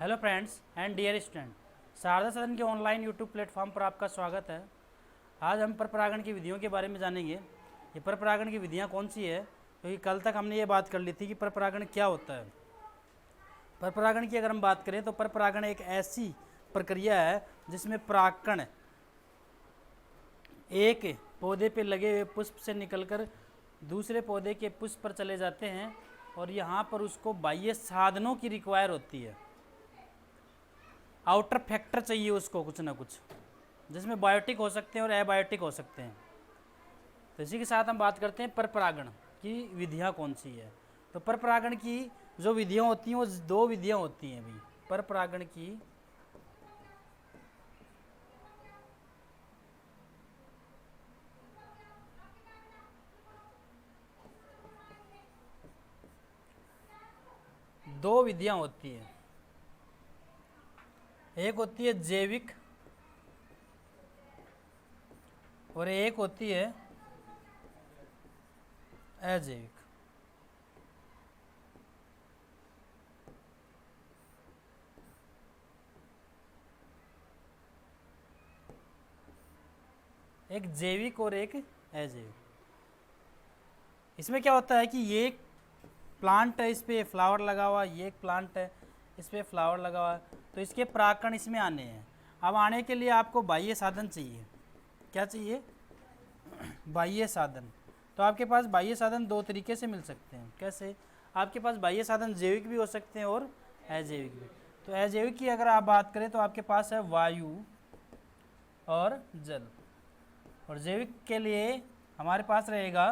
Hello friends and dear student, Sharda Sadan के online YouTube platform पर आपका स्वागत है। आज हम पर परागण की विधियों के बारे में जानेंगे। ये पर परागण की विधियाँ कौन सी है, क्योंकि कल तक हमने ये बात कर ली थी कि पर परागण क्या होता है। पर परागण की अगर हम बात करें तो पर परागण एक ऐसी प्रक्रिया है जिसमें परागकण एक पौधे पे लगे हुए पुष्प से निकलकर दूसरे पौधे के पुष्प पर चले जाते हैं और यहाँ पर उसको बाह्य साधनों की रिक्वायर होती है। आउटर फैक्टर चाहिए उसको कुछ ना कुछ, जिसमें बायोटिक हो सकते हैं और एबायोटिक हो सकते हैं। तो इसी के साथ हम बात करते हैं पर परागण की विधियाँ कौन सी है। तो पर परागण की जो विधियाँ होती हैं वो दो विधियाँ होती हैं अभी। पर परागण की दो विधियाँ होती हैं। एक होती है जैविक और एक होती है अजैविक। एक जैविक और एक अजैविक। इसमें क्या होता है कि ये एक प्लांट है, इस पे फ्लावर लगा हुआ, ये एक प्लांट है, इस पे फ्लावर लगा हुआ है, तो इसके परागकण इसमें आने हैं। अब आने के लिए आपको बाह्य साधन चाहिए। क्या चाहिए? बाह्य साधन। तो आपके पास बाह्य साधन दो तरीके से मिल सकते हैं। कैसे? आपके पास बाह्य साधन जैविक भी हो सकते हैं और अजैविक भी। तो अजैविक की अगर आप बात करें तो आपके पास है वायु और जल। और जैविक के लिए हमारे पास रहेगा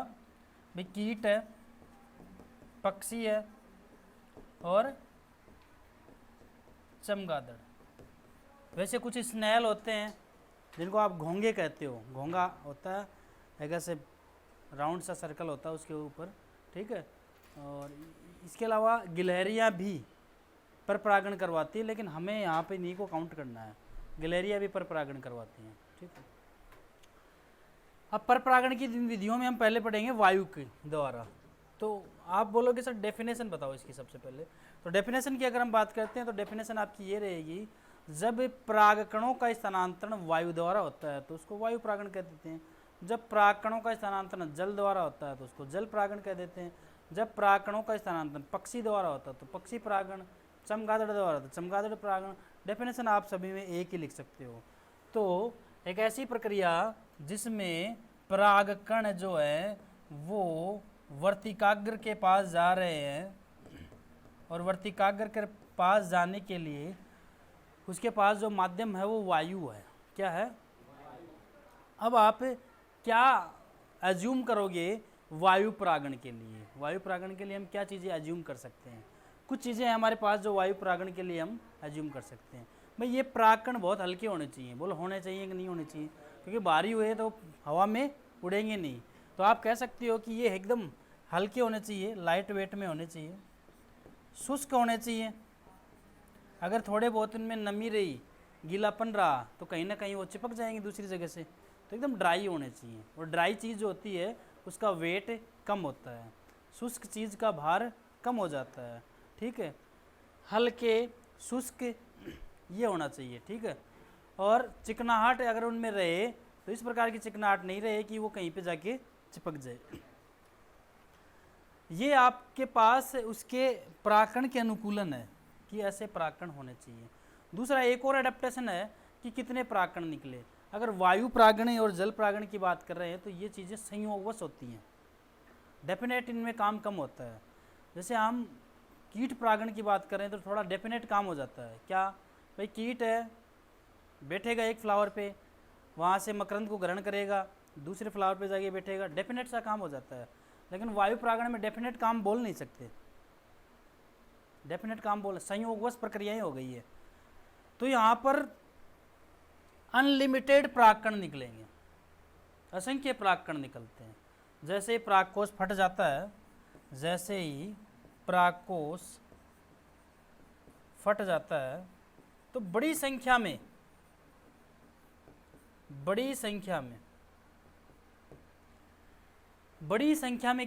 भी कीट है, पक्षी है और चमगादड़। वैसे कुछ स्नेल होते हैं जिनको आप घोंगे कहते हो। घोंगा होता है एक ऐसे राउंड सा सर्कल होता है उसके ऊपर, ठीक है। और इसके अलावा गिलहरियाँ भी पर परागण करवाती है, लेकिन हमें यहाँ पे इन्हीं को काउंट करना है। गिलहरियाँ भी पर परागण करवाती हैं, ठीक है। अब पर परागण की विधियों में हम पहले पढ़ेंगे वायु के द्वारा। तो आप बोलोगे सर डेफिनेशन बताओ इसकी सबसे पहले। तो डेफिनेशन की अगर हम बात करते हैं तो डेफिनेशन आपकी ये रहेगी, जब परागकणों का स्थानांतरण वायु द्वारा होता है तो उसको वायु परागण कह देते हैं। जब परागकणों का स्थानांतरण जल द्वारा होता है तो उसको जल परागण कह देते हैं। जब परागकणों का स्थानांतरण पक्षी द्वारा होता है तो पक्षी परागण, चमगादड़ द्वारा होता है चमगादड़ परागण। डेफिनेशन आप सभी में एक ही लिख सकते हो। तो एक ऐसी प्रक्रिया जिसमें परागकण जो है वो वर्तिकाग्र के पास जा रहे हैं और वर्तिकाग्र के पास जाने के लिए उसके पास जो माध्यम है वो वायु है। क्या है? अब आप क्या एज्यूम करोगे वायु परागण के लिए? वायु परागण के लिए हम क्या चीज़ें एज्यूम कर सकते हैं? कुछ चीज़ें हैं हमारे पास जो वायु परागण के लिए हम एज्यूम कर सकते हैं। भाई ये परागकण बहुत हल्के होने चाहिए। बोलो होने चाहिए कि नहीं होने चाहिए? क्योंकि भारी हुए तो हवा में उड़ेंगे नहीं। तो आप कह सकते हो कि ये एकदम हल्के होने चाहिए, लाइट वेट में होने चाहिए, शुष्क होने चाहिए। अगर थोड़े बहुत उनमें नमी रही, गीलापन रहा तो कहीं ना कहीं वो चिपक जाएंगे दूसरी जगह से। तो एकदम ड्राई होने चाहिए। और ड्राई चीज़ जो होती है उसका वेट कम होता है, शुष्क चीज़ का भार कम हो जाता है, ठीक है। हल्के, शुष्क ये होना चाहिए, ठीक है। और चिकनाहट अगर उनमें रहे तो इस प्रकार की चिकनाहट नहीं रहे कि वो कहीं पे जाके चिपक जाए। ये आपके पास उसके परागकण के अनुकूलन है कि ऐसे परागकण होने चाहिए। दूसरा एक और एडेप्टेशन है कि कितने परागकण निकले। अगर वायु परागण और जल परागण की बात कर रहे हैं तो ये चीज़ें संयोगवश होती हैं, डेफिनेट इनमें काम कम होता है। जैसे हम कीट परागण की बात करें तो थोड़ा डेफिनेट काम हो जाता है। क्या भाई, कीट है, बैठेगा एक फ्लावर पे, वहाँ से मकरंद को ग्रहण करेगा, दूसरे फ्लावर पे जाके बैठेगा, डेफिनेट सा काम हो जाता है। लेकिन वायु परागण में डेफिनेट काम बोल नहीं सकते। डेफिनेट काम बोल, संयोगवश प्रक्रियाएं हो गई है। तो यहाँ पर अनलिमिटेड परागकण निकलेंगे, असंख्य परागकण निकलते हैं। जैसे ही परागकोश फट जाता है, जैसे ही परागकोश फट जाता है तो बड़ी संख्या में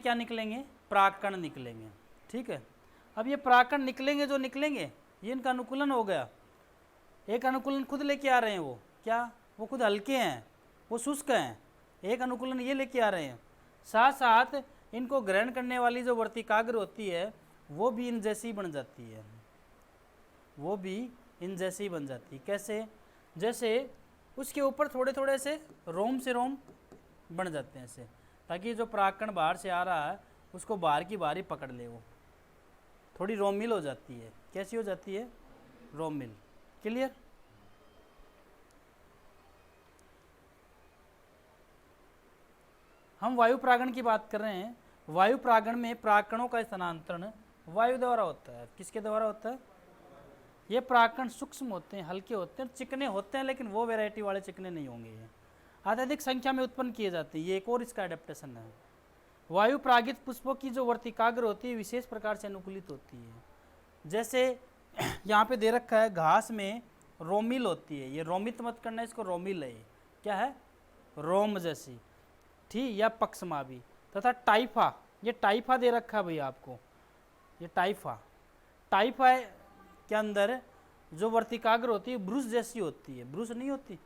क्या निकलेंगे? परागकण निकलेंगे, ठीक है। अब ये परागकण निकलेंगे जो निकलेंगे, ये इनका अनुकूलन हो गया। एक अनुकूलन खुद लेके आ रहे हैं, वो क्या, वो खुद हल्के हैं, वो शुष्क हैं। एक अनुकूलन ये लेके आ रहे हैं, साथ साथ इनको ग्रहण करने वाली जो वर्तिकाग्र होती है वो भी इन जैसी बन जाती है, वो भी इन जैसी बन जाती है। कैसे, जैसे उसके ऊपर थोड़े थोड़े से रोम बन जाते हैं ऐसे, ताकि जो परागकण बाहर से आ रहा है उसको बाहर की बाहर ही पकड़ ले, वो थोड़ी रोमिल हो जाती है। कैसी हो जाती है, रोमिल। क्लियर। हम वायु परागण की बात कर रहे हैं। वायु परागण में परागकणों का स्थानांतरण वायु द्वारा होता है। किसके द्वारा होता है, ये परागकण सूक्ष्म होते हैं, हल्के होते हैं, चिकने होते हैं, लेकिन वो वैरायटी वाले चिकने नहीं होंगे, ये अत्यधिक संख्या में उत्पन्न किए जाते हैं। ये एक और इसका एडेप्टेशन है। वायु परागित पुष्पों की जो वर्तिकाग्र होती है विशेष प्रकार से अनुकूलित होती है। जैसे यहाँ पे दे रखा है, घास में रोमिल होती है, ये रोमित मत करना, इसको रोमिल है, क्या है, रोम जैसी, ठीक, या पक्षमावी। तथा टाइफा, ये टाइफा दे रखा है भाई आपको, ये टाइफा के अंदर जो वर्तिकाग्र होती है ब्रूस जैसी होती है, ब्रूस नहीं होती।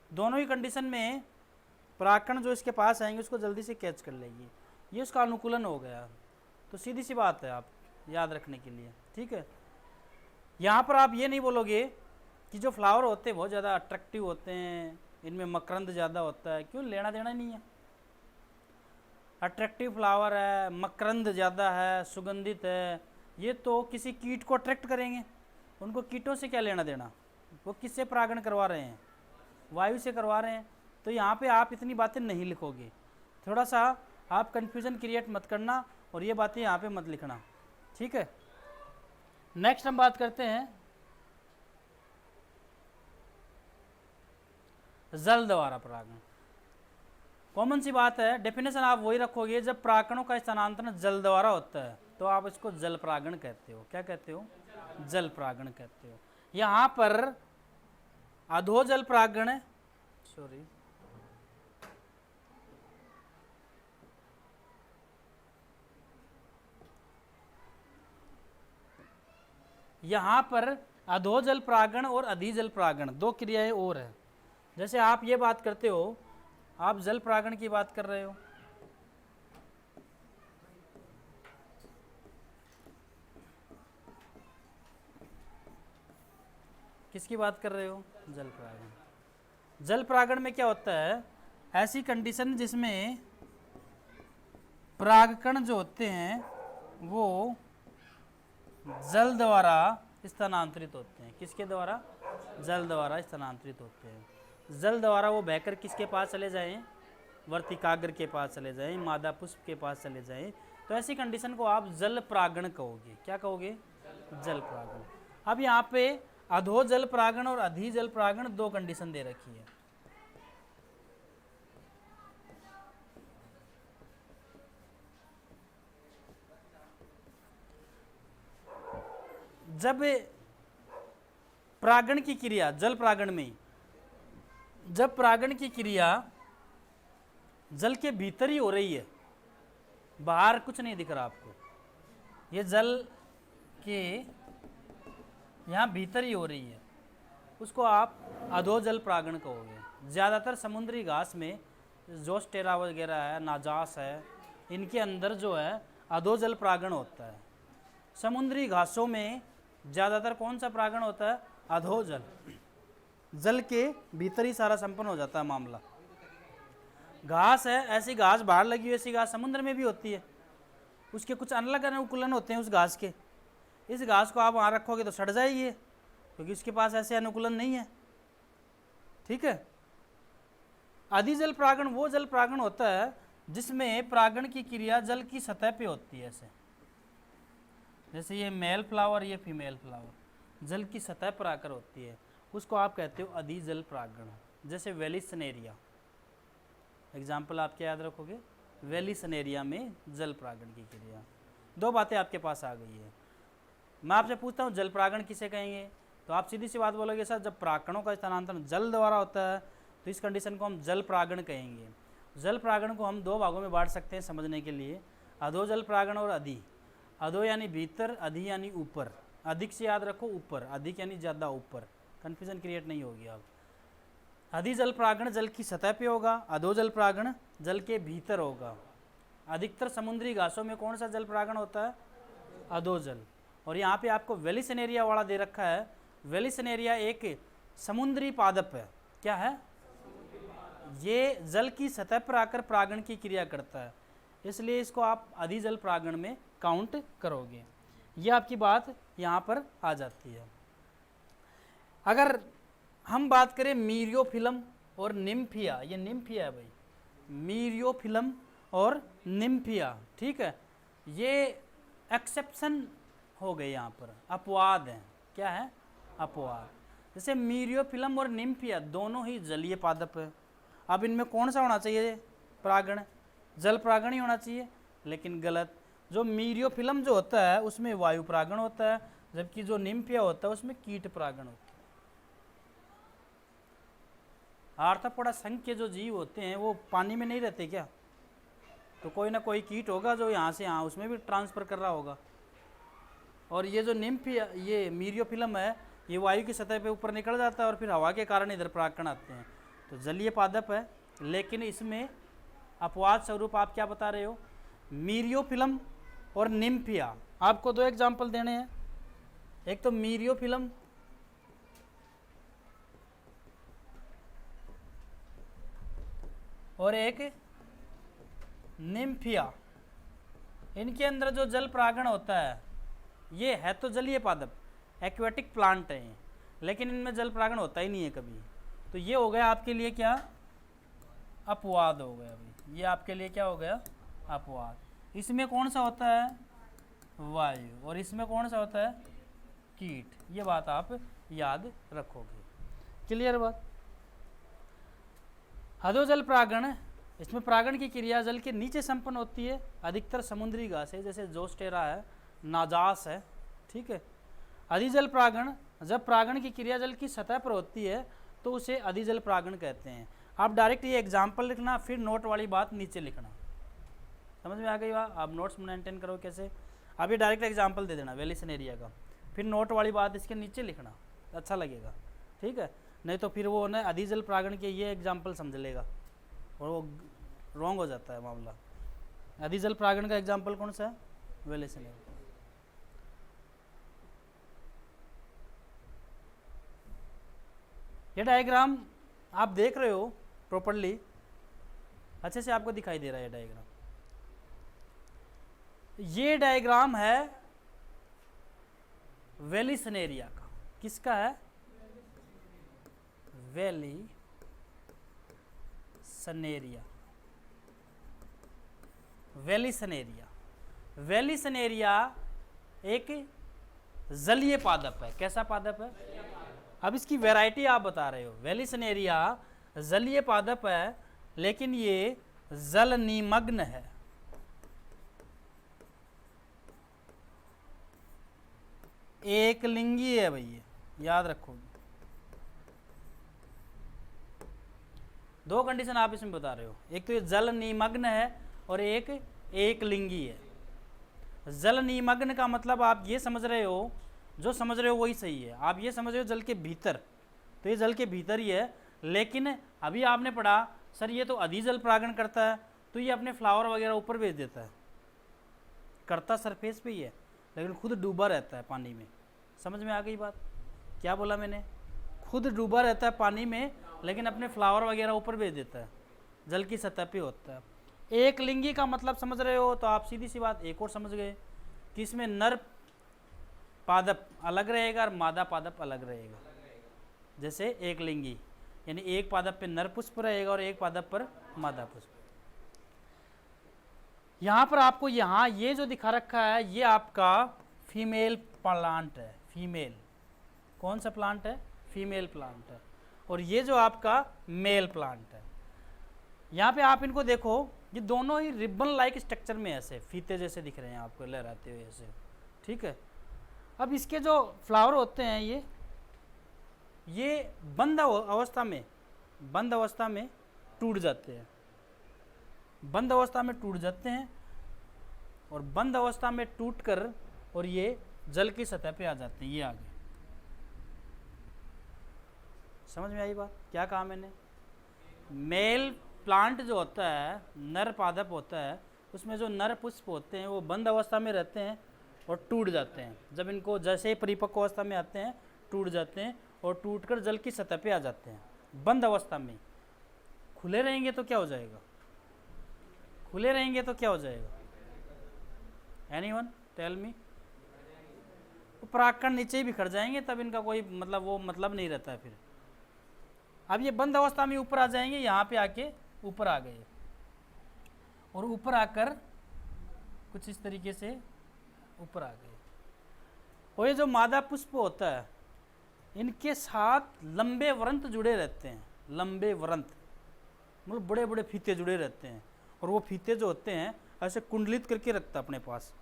दोनों ही कंडीशन में परागकण जो इसके पास आएंगे उसको जल्दी से कैच कर लेगी, ये उसका अनुकूलन हो गया। तो सीधी सी बात है, आप याद रखने के लिए, ठीक है। यहाँ पर आप ये नहीं बोलोगे कि जो फ्लावर होते हैं बहुत ज़्यादा अट्रैक्टिव होते हैं, इनमें मकरंद ज़्यादा होता है, क्यों, लेना देना नहीं है। अट्रैक्टिव फ्लावर है, मकरंद ज़्यादा है, सुगंधित है, ये तो किसी कीट को अट्रैक्ट करेंगे। उनको कीटों से क्या लेना देना, वो किससे परागण करवा रहे हैं, वायु से करवा रहे हैं। तो यहाँ पे आप इतनी बातें नहीं लिखोगे, थोड़ा सा आप कन्फ्यूज़न क्रिएट मत करना और ये बातें यहाँ पे मत लिखना, ठीक है। नेक्स्ट हम बात करते हैं जल द्वारा परागण। कॉमन सी बात है, डेफिनेशन आप वही रखोगे, जब परागकणों का स्थानांतरण जल द्वारा होता है तो आप इसको जल परागण कहते हो। क्या कहते हो, जल परागण कहते हो। यहाँ पर अधो जल परागण, सॉरी, यहाँ पर अधो जल परागण और अधि जल परागण दो क्रियाएं और है। जैसे आप ये बात करते हो, आप जल परागण की बात कर रहे हो, किसकी बात कर रहे हो, जल परागण। जल परागण में क्या होता है, ऐसी कंडीशन जिसमें परागकण जो होते हैं वो जल द्वारा स्थानांतरित होते हैं। किसके द्वारा, जल द्वारा स्थानांतरित होते हैं। जल द्वारा वो बहकर किसके पास चले जाएं, वर्तिकाग्र के पास चले जाएं, मादा पुष्प के पास चले जाएं, तो ऐसी कंडीशन को आप जल परागण कहोगे। क्या कहोगे, जल परागण। अब यहाँ पे अधो जल परागण और अधि जल परागण दो कंडीशन दे रखी है। जब परागण की क्रिया, जल परागण में जब परागण की क्रिया जल के भीतर ही हो रही है, बाहर कुछ नहीं दिख रहा आपको, ये जल के यहाँ भीतर ही हो रही है, उसको आप अधो जल परागण कहोगे। ज़्यादातर समुद्री घास में जोस्टेरा वगैरह है, नाजास है, इनके अंदर जो है अधो जल परागण होता है। समुद्री घासों में ज़्यादातर कौन सा परागण होता है, अधो जल, जल के भीतर ही सारा संपन्न हो जाता है मामला। घास है, ऐसी घास बाहर लगी हुई, ऐसी घास समुद्र में भी होती है, उसके कुछ अलग अनुकूलन होते हैं उस घास के। इस घास को आप वहाँ रखोगे तो सड़ जाएगी, क्योंकि उसके पास ऐसे अनुकूलन नहीं है, ठीक है। अधि जल परागण वो जल परागण होता है जिसमें परागण की क्रिया जल की सतह पे होती है, ऐसे जैसे ये मेल फ्लावर, ये फीमेल फ्लावर, जल की सतह पर आकर होती है, उसको आप कहते हो अधि जल परागण। जैसे वेलिसनेरिया, एग्जाम्पल आप क्या याद रखोगे, वेलिसनेरिया में जल परागण की क्रिया। दो बातें आपके पास आ गई है। मैं आपसे पूछता हूँ जल परागण किसे कहेंगे, तो आप सीधी सी बात बोलोगे सर जब परागकणों का स्थानांतरण जल द्वारा होता है तो इस कंडीशन को हम जल परागण कहेंगे। जल परागण को हम दो भागों में बांट सकते हैं समझने के लिए, अधो जल परागण और अधि। अधो यानी भीतर, अधि यानी ऊपर, अधिक से याद रखो ऊपर, अधिक यानी ज़्यादा ऊपर, कन्फ्यूजन क्रिएट नहीं होगी अब। अधिजल परागण जल की सतह पे होगा, अधोजल परागण जल के भीतर होगा। अधिकतर समुद्री घासों में कौन सा जल परागण होता है? अधोजल। और यहाँ पे आपको वेलिसनेरिया वाला दे रखा है। वेलिसनेरिया एक समुद्री पादप है। क्या है? ये जल की सतह पर आकर परागण की क्रिया करता है, इसलिए इसको आप अधिजल परागण में काउंट करोगे। ये आपकी बात यहाँ पर आ जाती है। अगर हम बात करें मीरियोफिलम और निम्फिया, ये निम्फिया है भाई, मीरियोफिलम और निम्फिया, ठीक है, ये एक्सेप्शन हो गए, यहाँ पर अपवाद हैं। क्या है? अपवाद। जैसे मीरियोफिलम और निम्फिया दोनों ही जलीय पादप है। अब इनमें कौन सा होना चाहिए परागण? जल परागण ही होना चाहिए, लेकिन गलत। जो मीरियोफिलम जो होता है उसमें वायु परागण होता है, जबकि जो निम्फिया होता है उसमें कीट परागण होता है। आर्थ्रोपोडा संघ के जो जीव होते हैं वो पानी में नहीं रहते क्या? तो कोई ना कोई कीट होगा जो यहाँ से यहाँ उसमें भी ट्रांसफर कर रहा होगा। और ये जो निम्फिया, ये मीरियोफिलम है, ये वायु की सतह पे ऊपर निकल जाता है और फिर हवा के कारण इधर परागण आते हैं। तो जलीय पादप है, लेकिन इसमें अपवाद स्वरूप आप क्या बता रहे हो? मीरियोफिलम और निम्फिया। आपको दो एग्जाम्पल देने हैं, एक तो मीरियोफिलम और एक निम्फिया। इनके अंदर जो जल परागण होता है, ये है तो जलीय पादप, एक्वेटिक प्लांट है ये, लेकिन इनमें जल परागण होता ही नहीं है कभी। तो ये हो गया आपके लिए क्या? अपवाद हो गया भाई। ये आपके लिए क्या हो गया? अपवाद। इसमें कौन सा होता है? वायु। और इसमें कौन सा होता है? कीट। ये बात आप याद रखोगे। क्लियर बात? अधोजल परागण, इसमें परागण की क्रिया जल के नीचे संपन्न होती है। अधिकतर समुद्री घास है, जैसे जोस्टेरा है, नाजास है, ठीक है। अधिजल परागण, जब परागण की क्रिया जल की सतह पर होती है तो उसे अधिजल परागण कहते हैं। आप डायरेक्ट ये एग्जाम्पल लिखना, फिर नोट वाली बात नीचे लिखना। समझ में आ गई बात? आप नोट्स मेंटेन करो कैसे? आप ये डायरेक्ट एग्जाम्पल दे देना वेलिसनेरिया का, फिर नोट वाली बात इसके नीचे लिखना, अच्छा लगेगा, ठीक है। नहीं तो फिर वो ना अधिजल परागण के ये एग्जाम्पल समझ लेगा और वो रॉन्ग हो जाता है मामला। अधिजल परागण का एग्जाम्पल कौन सा है? वेलिसनेरिया। ये डायग्राम आप देख रहे हो प्रॉपर्ली, अच्छे से आपको दिखाई दे रहा है डायग्राम। ये डायग्राम है वेलिसनेरिया का। किसका है? वेलिसनेरिया। वेलिसनेरिया, वेलिसनेरिया एक जलीय पादप है। कैसा पादप है? अब इसकी वैरायटी आप बता रहे हो। वेलिसनेरिया जलीय पादप है, लेकिन ये जल निमग्न है। एक लिंगी है भैया, याद रखोगे। दो कंडीशन आप इसमें बता रहे हो, एक तो ये जल निमग्न है और एक लिंगी है। जल निमग्न का मतलब आप ये समझ रहे हो, जो समझ रहे हो वही सही है। आप ये समझ रहे हो जल के भीतर, तो ये जल के भीतर ही है। लेकिन अभी आपने पढ़ा सर ये तो अधिजल परागण करता है, तो ये अपने फ्लावर वगैरह ऊपर भेज देता है, करता सरफेस पे ही है, लेकिन खुद डूबा रहता है पानी में। समझ में आ गई बात? क्या बोला मैंने? खुद डूबा रहता है पानी में, लेकिन अपने फ्लावर वगैरह ऊपर भेज देता है, जल की सतह पे होता है। एक लिंगी का मतलब समझ रहे हो, तो आप सीधी सी बात एक और समझ गए कि इसमें नर पादप अलग रहेगा और मादा पादप अलग रहेगा। जैसे एक लिंगी यानी एक पादप पे नर पुष्प रहेगा और एक पादप पर मादा पुष्प। यहाँ पर आपको यहाँ ये जो दिखा रखा है ये आपका फीमेल प्लांट है। फीमेल कौन सा प्लांट है? फीमेल प्लांट है। और ये जो आपका मेल प्लांट है, यहाँ पे आप इनको देखो, ये दोनों ही रिबन लाइक स्ट्रक्चर में ऐसे फीते जैसे दिख रहे हैं आपको लहराते हुए ऐसे, ठीक है। अब इसके जो फ्लावर होते हैं ये बंद अवस्था में टूट जाते हैं। बंद अवस्था में टूट जाते हैं और बंद अवस्था में टूटकर और ये जल की सतह पे आ जाते हैं। ये आगे समझ में आई बात? क्या कहा मैंने? मेल प्लांट जो होता है, नर पादप होता है, उसमें जो नर पुष्प होते हैं वो बंद अवस्था में रहते हैं और टूट जाते हैं। जब इनको जैसे ही परिपक्व अवस्था में आते हैं टूट जाते हैं और टूटकर जल की सतह पे आ जाते हैं बंद अवस्था में। खुले रहेंगे तो क्या हो जाएगा? खुले रहेंगे तो क्या हो जाएगा? Anyone tell me? तो परागकण नीचे ही बिखर जाएंगे, तब इनका कोई मतलब वो मतलब नहीं रहता है फिर। अब ये बंद अवस्था में ऊपर आ जाएंगे, यहाँ पे आके ऊपर आ गए और ऊपर आकर कुछ इस तरीके से ऊपर आ गए। और ये जो मादा पुष्प होता है, इनके साथ लंबे वृंत जुड़े रहते हैं। लंबे वृंत मतलब बड़े बड़े फीते जुड़े रहते हैं, और वो फीते जो होते हैं ऐसे कुंडलित करके रखता है अपने पास।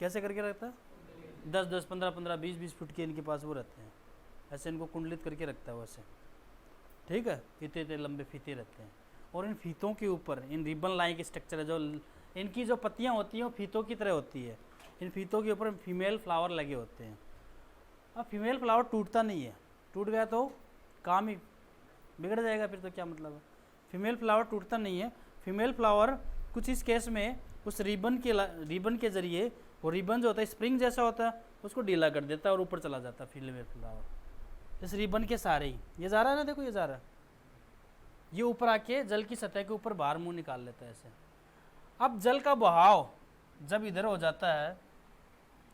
कैसे करके रखता है? 10-10, 15-15, 20-20 फुट के इनके पास वो रहते हैं, ऐसे इनको कुंडलित करके रखता है वैसे। ठीक है, इतने इतने लंबे फीते रहते हैं, और इन फीतों के ऊपर इन रिबन लाइक स्ट्रक्चर है, जो इनकी जो पत्तियां होती हैं वो फीतों की तरह होती है। इन फीतों के ऊपर फीमेल फ्लावर लगे होते हैं। अब फीमेल फ्लावर टूटता नहीं है, टूट गया तो काम ही बिगड़ जाएगा फिर, तो क्या मतलब है? फीमेल फ्लावर टूटता नहीं है। फीमेल फ्लावर कुछ इस केस में उस रिबन के जरिए, वो रिबन जो होता है स्प्रिंग जैसा होता है, उसको ढीला कर देता है और ऊपर चला जाता है फीमेल फ्लावर इस रिबन के सारे ही। ये जा रहा है ना, देखो ये जा रहा है, ये ऊपर आके जल की सतह के ऊपर बाहर मुंह निकाल लेता है ऐसे। अब जल का बहाव जब इधर हो जाता है,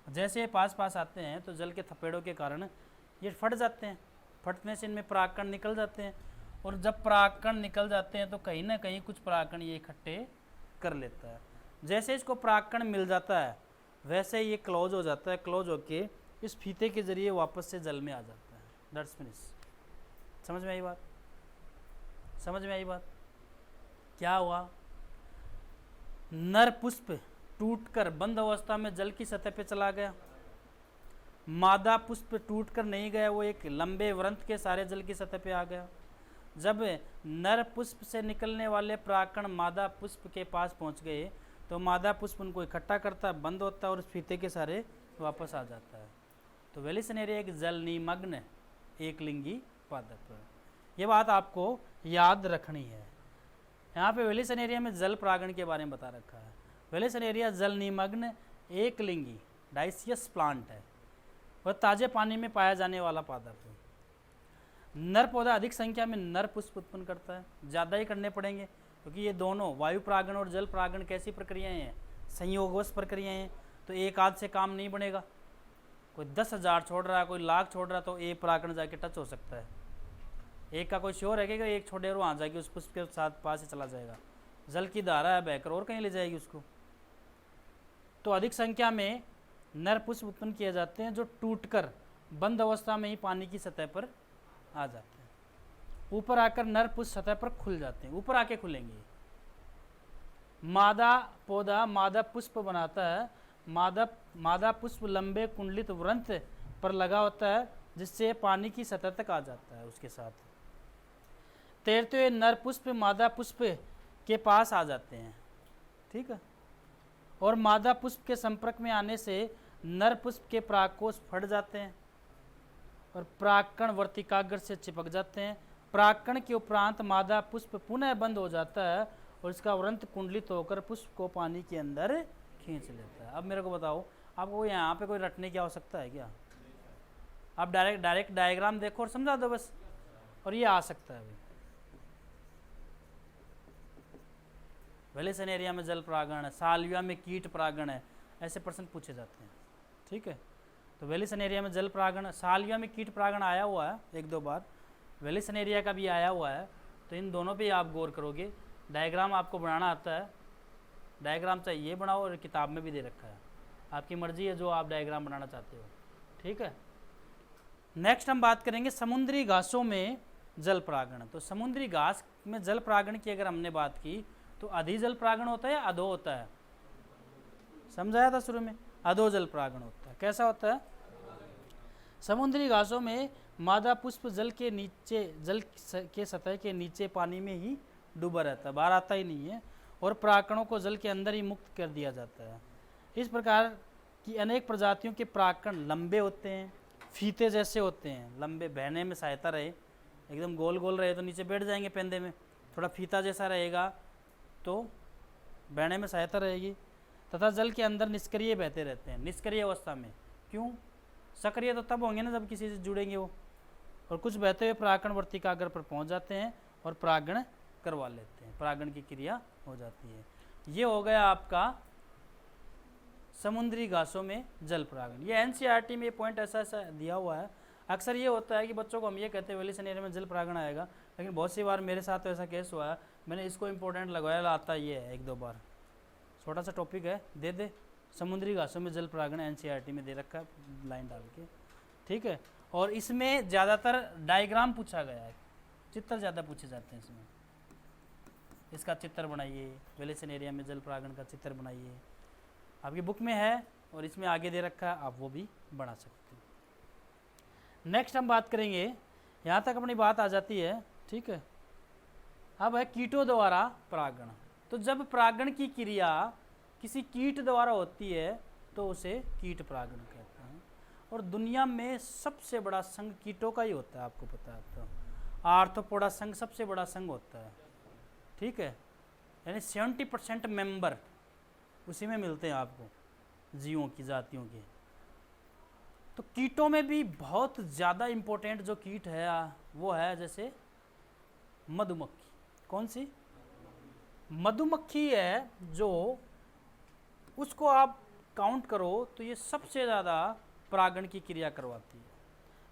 जैसे ये पास पास आते हैं तो जल के थपेड़ों के कारण ये फट जाते हैं। फटने से इनमें परागकण निकल जाते हैं, और जब परागकण निकल जाते हैं तो कहीं ना कहीं कुछ परागकण ये इकट्ठे कर लेता है। जैसे इसको परागकण मिल जाता है वैसे ये क्लोज हो जाता है, क्लोज होके इस फीते के जरिए वापस से जल में आ जाता है। That's finish. समझ में आई बात? समझ में आई बात? क्या हुआ? नर पुष्प टूटकर बंद अवस्था में जल की सतह पे चला गया, मादा पुष्प टूटकर नहीं गया, वो एक लंबे वृंत के सारे जल की सतह पे आ गया। जब नर पुष्प से निकलने वाले परागकण मादा पुष्प के पास पहुंच गए तो मादा पुष्प उनको इकट्ठा करता है, बंद होता है और उस फीते के सारे वापस आ जाता है। तो वेलिसनेरिया एक जल निमग्न एक लिंगी पादप है। ये बात आपको याद रखनी है। यहाँ पे वेलिसनेरिया में जल परागण के बारे में बता रखा है। वेलिसनेरिया जल निमग्न एक लिंगी डाइसियस प्लांट है, वह ताजे पानी में पाया जाने वाला पादप है। नर पौधा अधिक संख्या में नर पुष्प उत्पन्न करता है, ज़्यादा ही करने पड़ेंगे क्योंकि ये दोनों वायु परागण और जल परागण कैसी प्रक्रियाएं हैं? संयोगवश प्रक्रियाएं हैं। तो एक आध से काम नहीं बनेगा। कोई 10,000 छोड़ रहा है, कोई लाख छोड़ रहा है, तो एक परागण जाके टच हो सकता है। एक का कोई श्योर है कि एक छोड़े और वहाँ जाके उस पुष्प के साथ पास ही चला जाएगा। जल की धारा है बहकर और कहीं ले जाएगी उसको। तो अधिक संख्या में नर पुष्प उत्पन्न किए जाते हैं जो टूटकर बंद अवस्था में ही पानी की सतह पर आ जाते हैं। ऊपर आकर नर पुष्प सतह पर खुल जाते हैं, ऊपर आके खुलेंगे। मादा पौधा मादा पुष्प बनाता है। मादा पुष्प लंबे कुंडलित वृंत पर लगा होता है जिससे पानी की सतह तक आ जाता है। उसके साथ तैरते हुए नर पुष्प मादा पुष्प के पास आ जाते हैं। ठीक है, और मादा पुष्प के संपर्क में आने से नर पुष्प के परागकोश फट जाते हैं और परागकण वर्तिकाग्र से चिपक जाते हैं। परागकण के उपरांत मादा पुष्प पुनः बंद हो जाता है और इसका वृंत कुंडलित होकर पुष्प को पानी के अंदर खींच लेता है। अब मेरे को बताओ, आपको यहाँ पे कोई रटने की आवश्यकता है क्या? आप डायरेक्ट डायग्राम देखो और समझा दो बस, और ये आ सकता है। अभी वेलिसनेरिया में जल परागण है, साल्विया में कीट परागण है, ऐसे प्रश्न पूछे जाते हैं। ठीक है, तो वेलिसनेरिया में जल परागण, साल्विया में कीट परागण आया हुआ है 1-2 बार, वेलिसनेरिया का भी आया हुआ है। तो इन दोनों पे आप गौर करोगे। डायग्राम आपको बनाना आता है, डायग्राम चाहे ये बनाओ और किताब में भी दे रखा है, आपकी मर्जी है जो आप डायग्राम बनाना चाहते हो। ठीक है, नेक्स्ट हम बात करेंगे समुद्री घासों में जल परागण। तो समुद्री घास में जल परागण की अगर हमने बात की तो अधिजल परागण होता है या अधो होता है? समझाया था शुरू में, अधो जल परागण होता है। कैसा होता है? समुद्री घासों में मादा पुष्प जल के सतह के नीचे पानी में ही डूबा रहता है, बाहर आता ही नहीं है, और परागकणों को जल के अंदर ही मुक्त कर दिया जाता है। इस प्रकार की अनेक प्रजातियों के परागकण लंबे होते हैं, फीते जैसे होते हैं, लंबे बहने में सहायता रहे, एकदम गोल गोल रहे तो नीचे बैठ जाएंगे पेंदे में, थोड़ा फीता जैसा रहेगा तो बहने में सहायता रहेगी, तथा जल के अंदर निष्क्रिय बहते रहते हैं, निष्क्रिय अवस्था में। क्यों? सक्रिय तो तब होंगे ना जब किसी से जुड़ेंगे वो। और कुछ बहते हुए परागकण वर्तिकाग्र पर पहुंच जाते हैं और परागण करवा लेते हैं, परागण की क्रिया हो जाती है। ये हो गया आपका समुद्री घासों में जल परागण। ये एनसीईआरटी में ये पॉइंट ऐसा ऐसा दिया हुआ है। अक्सर ये होता है कि बच्चों को हम ये कहते हैं वेलिसन एरिया में जल परागण आएगा, लेकिन बहुत सी बार मेरे साथ तो ऐसा केस हुआ है, मैंने इसको इंपॉर्टेंट लगवाया, आता ये है 1-2 बार। छोटा सा टॉपिक है, दे दे समुद्री घासों में जल परागण, एनसीईआरटी में दे रखा है लाइन डाल के, ठीक है। और इसमें ज़्यादातर डायग्राम पूछा गया है, चित्र ज़्यादा पूछे जाते हैं इसमें। इसका चित्र बनाइए, वेलिसन एरिया में जल परागण का चित्र बनाइए, आपकी बुक में है और इसमें आगे दे रखा है, आप वो भी बना सकते हैं। नेक्स्ट हम बात करेंगे, यहाँ तक अपनी बात आ जाती है, ठीक है। अब है कीटों द्वारा परागण। तो जब परागण की क्रिया किसी कीट द्वारा होती है तो उसे कीट परागण कहते हैं। और दुनिया में सबसे बड़ा संघ कीटों का ही होता है, आपको पता है। तो आर्थ्रोपोडा संघ सबसे बड़ा संघ होता है, ठीक है, यानी 70% मेंबर उसी में मिलते हैं आपको, जीवों की जातियों के। तो कीटों में भी बहुत ज़्यादा इम्पोर्टेंट जो कीट है वो है जैसे मधुमक्खी। कौन सी? मधुमक्खी है, जो उसको आप काउंट करो तो ये सबसे ज़्यादा परागण की क्रिया करवाती है।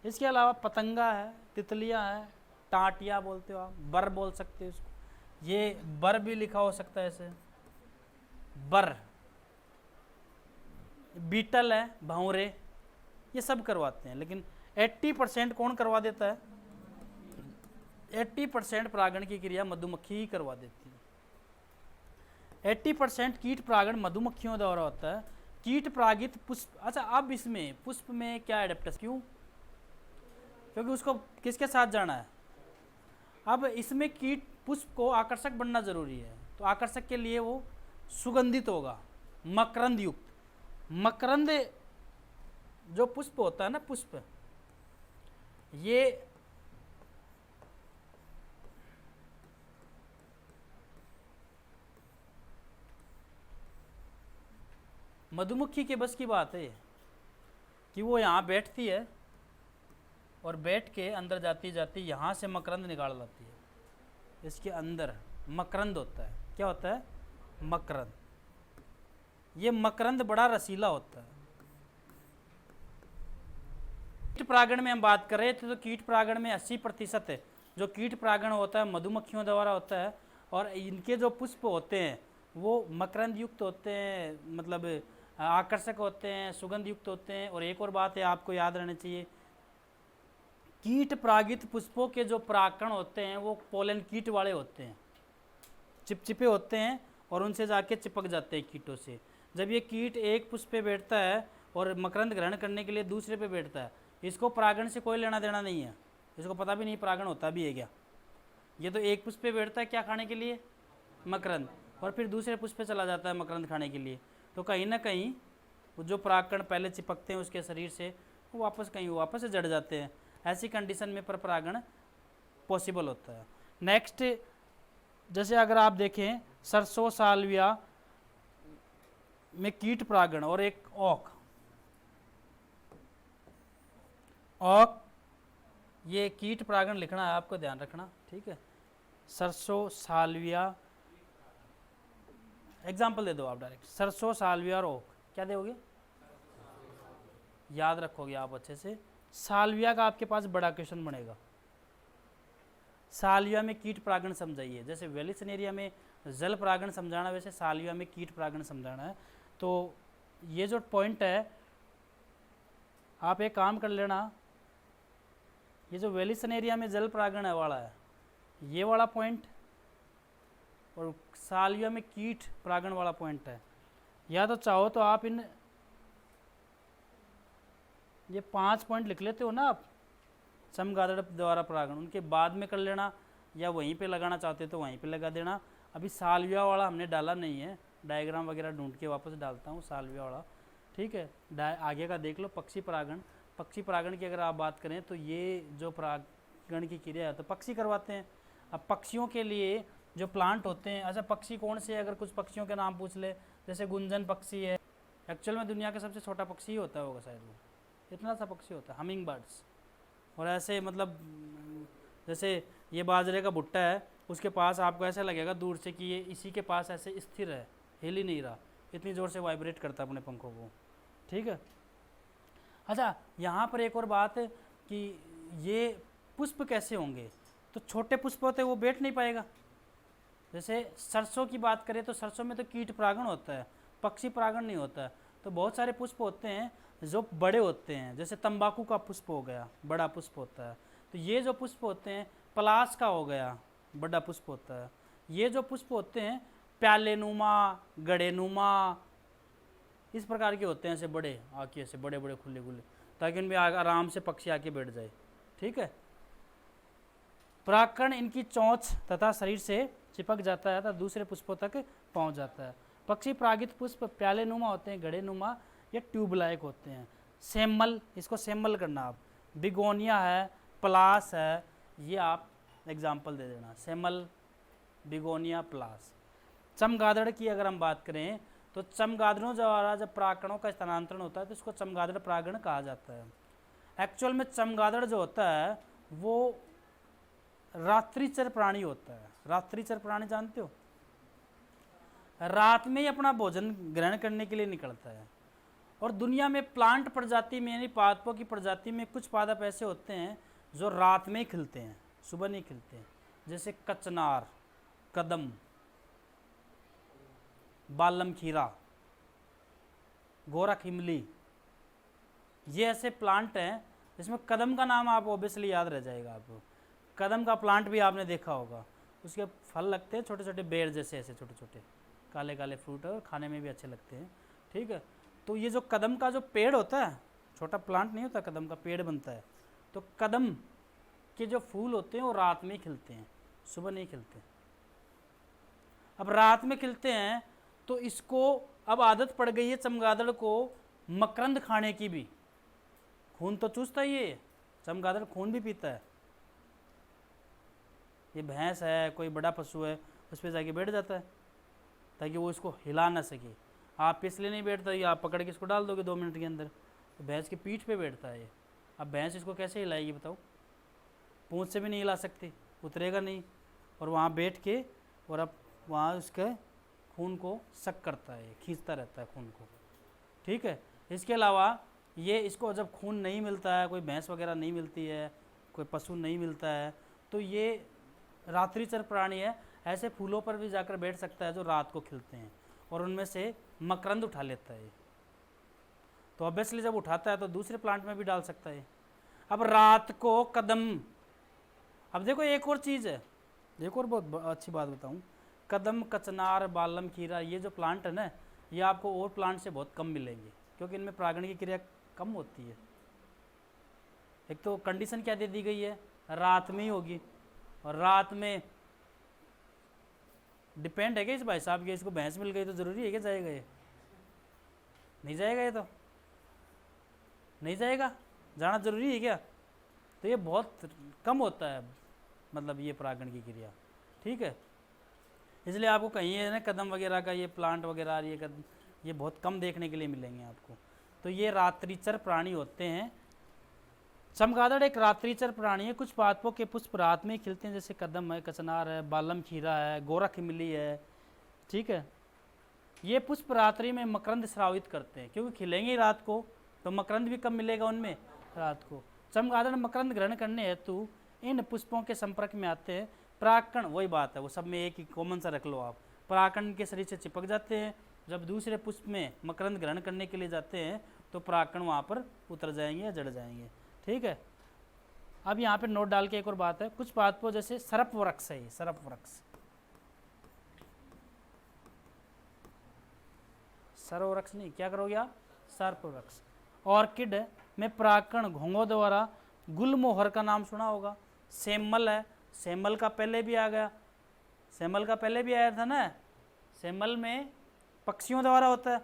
इसके अलावा पतंगा है, तितलियां हैं, टाटिया बोलते हो आप, बर बोल सकते हो इसको, ये बर भी लिखा हो सकता है ऐसे, बर। बीटल है, भंवरे, ये सब करवाते हैं। लेकिन 80% कौन करवा देता है? 80% परागण की क्रिया मधुमक्खी ही करवा देती है। 80% कीट परागण मधुमक्खियों द्वारा होता है। कीट परागित पुष्प, अच्छा अब इसमें पुष्प में क्या एडेप्टस, क्यों? क्योंकि उसको किसके साथ जाना है। अब इसमें कीट पुष्प को आकर्षक बनना जरूरी है, तो आकर्षक के लिए वो सुगंधित होगा, मकरंद युक्त। मकरंद जो पुष्प होता है ना, पुष्प, ये मधुमक्खी के बस की बात है कि वो यहाँ बैठती है और बैठ के अंदर जाती जाती यहाँ से मकरंद निकाल लाती है। इसके अंदर मकरंद होता है। क्या होता है? मकरंद। ये मकरंद बड़ा रसीला होता है। कीट परागण में हम बात कर रहे थे, तो कीट परागण में 80% है जो कीट परागण होता है मधुमक्खियों द्वारा होता है, और इनके जो पुष्प होते हैं वो मकरंद युक्त होते हैं, मतलब आकर्षक होते हैं, सुगंध युक्त होते हैं। और एक और बात है आपको याद रहनी चाहिए, कीट परागित पुष्पों के जो परागकण होते हैं वो पोलन कीट वाले होते हैं, चिपचिपे होते हैं और उनसे जाके चिपक जाते हैं कीटों से। जब ये कीट एक पुष्प पे बैठता है और मकरंद ग्रहण करने के लिए दूसरे पे बैठता है, इसको परागण से कोई लेना देना नहीं है, इसको पता भी नहीं परागण होता भी है क्या। ये तो एक पुष्प पे बैठता है क्या खाने के लिए? मकरंद, और फिर दूसरे पुष्प पे चला जाता है मकरंद खाने के लिए। तो कहीं ना कहीं वो जो परागकण पहले चिपकते हैं उसके शरीर से, वो वापस से जड़ जाते हैं। ऐसी कंडीशन में पर परागण पॉसिबल होता है। नेक्स्ट, जैसे अगर आप देखें सरसों सालविया में कीट परागण और एक औक, ये कीट परागण लिखना है आपको, ध्यान रखना, ठीक है। सरसों सालविया, एग्जाम्पल दे दो आप डायरेक्ट, सरसों सालविया और ओक, क्या दोगे? याद रखोगे आप अच्छे से। सालविया का आपके पास बड़ा क्वेश्चन बनेगा। सालविया में कीट परागण समझाइए, जैसे वेलिसन एरिया में जल परागण समझाना, वैसे सालविया में कीट परागण समझाना है। तो ये जो पॉइंट है, आप एक काम कर लेना, ये जो वेलिसन एरिया में जल परागण है वाला है, ये वाला पॉइंट, और सालविया में कीट परागण वाला पॉइंट है। या तो चाहो तो आप ये 5 पॉइंट लिख लेते हो ना आप, चमगादड़ द्वारा परागण, उनके बाद में कर लेना, या वहीं पे लगाना चाहते तो वहीं पे लगा देना। अभी सालविया वाला हमने डाला नहीं है, डायग्राम वगैरह ढूंढ के वापस डालता हूँ साल्विया वाला, ठीक है। आगे का देख लो, पक्षी परागण। पक्षी परागण की अगर आप बात करें तो ये जो परागण की क्रिया है तो पक्षी करवाते हैं। अब पक्षियों के लिए जो प्लांट होते हैं, अच्छा पक्षी कौन से, अगर कुछ पक्षियों के नाम पूछ ले, जैसे गुंजन पक्षी है, एक्चुअल में दुनिया का सबसे छोटा पक्षी ही होता होगा शायद, वो इतना सा पक्षी होता है, हमिंग बर्ड्स। और ऐसे मतलब जैसे ये बाजरे का भुट्टा है, उसके पास आपको ऐसा लगेगा दूर से कि ये इसी के पास ऐसे स्थिर है, हिल ही नहीं रहा, इतनी ज़ोर से वाइब्रेट करता है अपने पंखों को, ठीक है। अच्छा यहाँ पर एक और बात है कि ये पुष्प कैसे होंगे, तो छोटे पुष्प होते हैं वो बैठ नहीं पाएगा। जैसे सरसों की बात करें तो सरसों में तो कीट परागण होता है, पक्षी परागण नहीं होता है। तो बहुत सारे पुष्प होते हैं जो बड़े होते हैं, जैसे तंबाकू का पुष्प हो गया, बड़ा पुष्प होता है। तो ये जो पुष्प होते हैं, पलाश का हो गया, बड़ा पुष्प होता है। ये जो पुष्प होते हैं प्याले नुमा, गड़े नुमा, इस प्रकार के होते हैं, ऐसे बड़े आके ऐसे बड़े बड़े खुले खुले, ताकि उनमें आराम से पक्षी आके बैठ जाए, ठीक है। परागकण इनकी चोंच तथा शरीर से चिपक जाता है तथा दूसरे पुष्पों तक पहुंच जाता है। पक्षी परागित पुष्प प्याले नुमा होते हैं, गड़े नुमा या ट्यूब लाइक होते हैं। सेमल, इसको सेमल करना आप, बिगोनिया है, पलास है, ये आप एग्जाम्पल दे देना, सेमल, बिगोनिया, पलास। चमगादड़ की अगर हम बात करें तो चमगादड़ों द्वारा जब परागकणों का स्थानांतरण होता है तो इसको चमगादड़ परागण कहा जाता है। एक्चुअल में चमगादड़ जो होता है वो रात्रिचर प्राणी होता है। रात्रिचर प्राणी जानते हो, रात में ही अपना भोजन ग्रहण करने के लिए निकलता है। और दुनिया में प्लांट प्रजाति में यानी पादपों की प्रजाति में कुछ पादप ऐसे होते हैं जो रात में ही खिलते हैं, सुबह नहीं खिलते हैं, जैसे कचनार, कदम, बालम खीरा, गोरख इमली, ये ऐसे प्लांट हैं। इसमें कदम का नाम आप ऑब्वियसली याद रह जाएगा आपको, कदम का प्लांट भी आपने देखा होगा, उसके फल लगते हैं छोटे छोटे बेर जैसे, ऐसे छोटे छोटे काले काले फ्रूट है और खाने में भी अच्छे लगते हैं, ठीक है। तो ये जो कदम का जो पेड़ होता है, छोटा प्लांट नहीं होता, कदम का पेड़ बनता है, तो कदम के जो फूल होते हैं वो रात में खिलते हैं, सुबह नहीं खिलते। अब रात में खिलते हैं तो इसको अब आदत पड़ गई है चमगादड़ को मकरंद खाने की भी। खून तो चूसता ही है, चमगादड़ खून भी पीता है। ये भैंस है, कोई बड़ा पशु है, उस पर जाके बैठ जाता है ताकि वो इसको हिला ना सके। आप इसलिए नहीं बैठता, ये आप पकड़ के इसको डाल दोगे 2 मिनट के अंदर, तो भैंस की पीठ पे बैठता है ये। अब भैंस इसको कैसे हिलाएगी बताओ, पूंछ से भी नहीं हिला सकती, उतरेगा नहीं, और वहाँ बैठ के और अब वहाँ उसके खून को सक करता है, खींचता रहता है खून को, ठीक है। इसके अलावा ये इसको जब खून नहीं मिलता है, कोई भैंस वगैरह नहीं मिलती है, कोई पशु नहीं मिलता है, तो ये रात्रिचर प्राणी है, ऐसे फूलों पर भी जाकर बैठ सकता है जो रात को खिलते हैं, और उनमें से मकरंद उठा लेता है। तो ऑब्वियसली जब उठाता है तो दूसरे प्लांट में भी डाल सकता है। अब रात को कदम, अब देखो एक और चीज़ है, एक और बहुत अच्छी बात बताऊं, कदम, कचनार, बालम खीरा, ये जो प्लांट है ना, ये आपको और प्लांट से बहुत कम मिलेंगे, क्योंकि इनमें परागण की क्रिया कम होती है। एक तो कंडीशन क्या दे दी गई है, रात में ही होगी, और रात में डिपेंड है क्या इस भाई साहब के, इसको भैंस मिल गई तो ज़रूरी है क्या जाएगा ये, नहीं जाएगा, ये तो नहीं जाएगा, जाना ज़रूरी है क्या। तो ये बहुत कम होता है, मतलब ये परागण की क्रिया, ठीक है। इसलिए आपको कहीं है ना कदम वगैरह का ये प्लांट वगैरह ये बहुत कम देखने के लिए मिलेंगे आपको। तो ये रात्रिचर प्राणी होते हैं। चमगादड़ एक रात्रिचर प्राणी है। कुछ पादपों के पुष्प रात में खिलते हैं, जैसे कदम है, कचनार है, बालम खीरा है, गोरख इमली है, ठीक है। ये पुष्प रात्रि में मकरंद स्रावित करते हैं, क्योंकि खिलेंगे ही रात को, तो मकरंद भी कम मिलेगा उनमें रात को। चमगादड़ मकरंद ग्रहण करने हेतु इन पुष्पों के संपर्क में आते हैं। परागकण वही बात है, वो सब में एक ही कॉमन सा रख लो आप, परागकण के शरीर से चिपक जाते हैं। जब दूसरे पुष्प में मकरंद ग्रहण करने के लिए जाते हैं तो परागकण वहाँ पर उतर जाएंगे या जड़ जाएंगे, ठीक है। अब यहाँ पे नोट डाल के एक और बात है, कुछ पादपों जैसे सरप वृक्ष है, सरप वृक्ष, सरव वृक्ष नहीं, क्या करोगे आप, सर्प वृक्ष। ऑर्किड में परागकण घोंघों द्वारा, गुलमोहर का नाम सुना होगा, सेमल है, सेमल का पहले भी आ गया, सेमल का पहले भी आया था ना, सेमल में पक्षियों द्वारा होता है,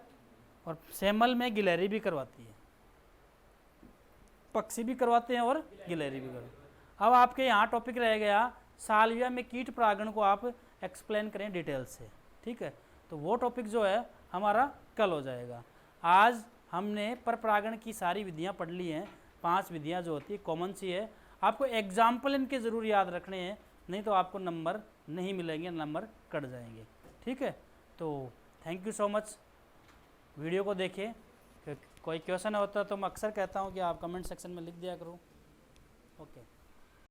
और सेमल में गिलहरी भी करवाती है, पक्षी भी करवाते हैं और गिलहरी भी करवाते हैं। अब आपके यहाँ टॉपिक रह गया सालविया में कीट परागण को आप एक्सप्लेन करें डिटेल से, ठीक है। तो वो टॉपिक जो है हमारा कल हो जाएगा। आज हमने पर परागण की सारी विधियाँ पढ़ ली हैं, 5 विधियाँ जो होती है कॉमन सी है, आपको एग्जाम्पल इनके ज़रूर याद रखने हैं, नहीं तो आपको नंबर नहीं मिलेंगे, नंबर कट जाएंगे, ठीक है। तो thank you so much, video को देखें। कोई क्वेश्चन होता है तो मैं अक्सर कहता हूँ कि आप कमेंट सेक्शन में लिख दिया करो। ओके।